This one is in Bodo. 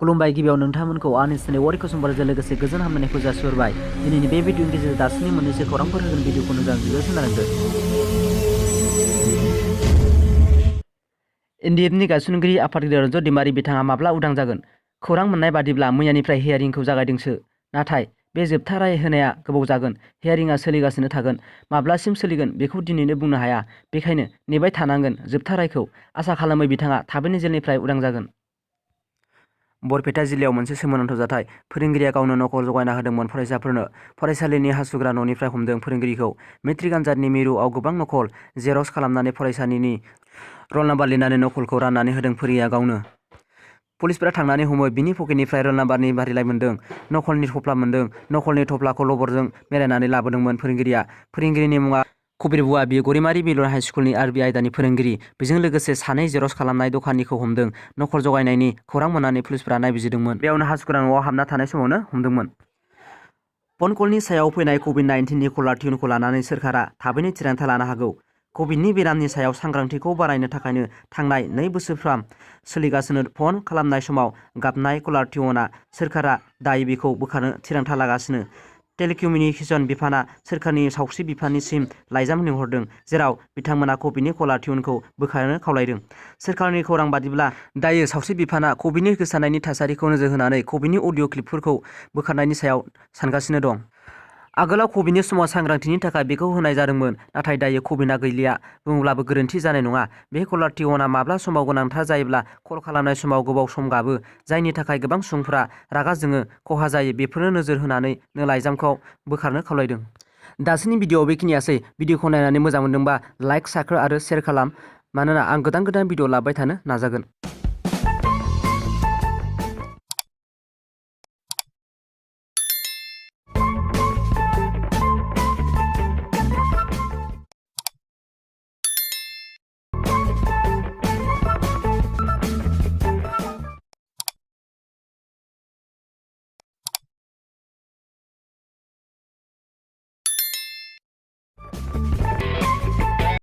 खुलुमबाय गिबियाव नोंथांमोनखौ आंनि चेनेल वारि कुसुमबारजों लोगोसे गोजोन हामलायनायखौ जासिहरबाय। दिनैनि बे भिडिअनि गेजेरजों दासिमनि मोननैसो खौरांफोर होगोन भिडिअखौ मोजां जोबोद खोनालांदो। एनडिएफनि गायसनगिरि आफादगिरि रन्जन दैमारि बिथाङा माब्ला उदां जागोन? खौरां मोननाय बादिब्ला मैयानिफ्राय हियारिंखौ जागायदोंसो। नाथाय बे जोबथा राय होनाया गोबाव जागोन। हियारिंआ सोलिगासिनो थागोन। माब्लासिम सोलिगोन बेखौ दिनैनो बुंनो हाया। बेखायनो नेबाय थानांगोन जोबथा रायखौ। आसा खालामो बिथाङा थाबैनो जेलनिफ्राय उदां जागोन। बरपेटा जिल्लायाव मोनसे सोमोनांथाव जाथाय। फोरोंगिरिया गावनो नकल जगायना होदोंमोन फरायसाफोरनो। फरायसालिनि हासुग्रा न'निफ्राय हमदों फोरोंगिरिखौ। मेट्रिक आनजादनि मिरुआव गोबां नकल जेरक्स खालामनानै फरायसालिनि रल नाम्बार लिरनानै नकलखौ राननानै होदों फोरोंगिरिया गावनो। पुलिसफोरा थांनानै हमो। बिनि पकेटनिफ्राय रल नाम्बारनि फारिलाइ मोन्दों। नकलनि थफ्ला मोन्दों। नकलनि थफ्लाखौ लबरजों मेरायनानै लाबोदोंमोन फोरोंगिरिया। फोरोंगिरिनि मुङा कबिर बुआ। बियो गरिमारि बिलर हाइ स्कुलनि आरबि आयदानि फोरोंगिरि। बेजों लोगोसे सानै जेरक्स खालामनाय दखानिखौ हमदों। नकल जगायनायनि खौरां मोननानै पुलिसफोरा नायबिजिरदोंमोन। बेयावनो हासुग्रा न'आव हाबना थानाय समावनो हमदोंमोन। फन कलनि सायाव फैनाय कभिड-19नि कलार टिउनखौ लानानै सोरखारा थाबैनो थिरांथा लानो हागौ। कभिडनि बेरामनि सायाव सांग्रांथिखौ बारायनो थाखायनो थांनाय 2 बोसोरफ्राम सोलिगासिनो फन खालामनाय समाव गाबनाय कलार टिउनआ सोरखारा दायो बेखौ बोखारनो थिरांथा लागासिनो। टेलिकमिउनिकेसन बिफाना सोरखारनि सावस्रि बिफाननिसिम लाइजाम लिंहरदों, जेराव बिथांमोना कभिडनि कलार टिउनखौ बोखारनो खावलायदों। सोरखारनि खौरां बादिब्ला दायो सावस्रि बिफाना कभिडनि गोसारनायनि थासारिखौ नोजोर होनानै कभिडनि अडिअ क्लिपफोरखौ बोखारनायनि सायाव सानगासिनो दं। आगोलाव कभिडनि समाव सांग्रांथिनि थाखाय बेखौ होनाय जादोंमोन, नाथाय दायो कभिडआ गैलिया बुङोब्लाबो गोरोन्थि जानाय नङा। बे कलार टिउनआ माब्ला समाव गोनांथार जायोब्ला कल खालामनाय समाव गोबाव सम गाबो, जायनि थाखाय गोबां सुबुंफोरा रागा जोङो, खहा जायो। बेफोरनो नोजोर होनानैनो लाइजामखौ बोखारनो खावलायदों। दासिमनि भिडिअ'आव बेखिनियासै। भिडिअ'खौ नायनानै मोजां मोनदोंबा लाइक, साबस्क्राइब आरो शेयार खालाम, मानोना आं गोदान भिडिअ लाबोबाय थानो नाजागोन।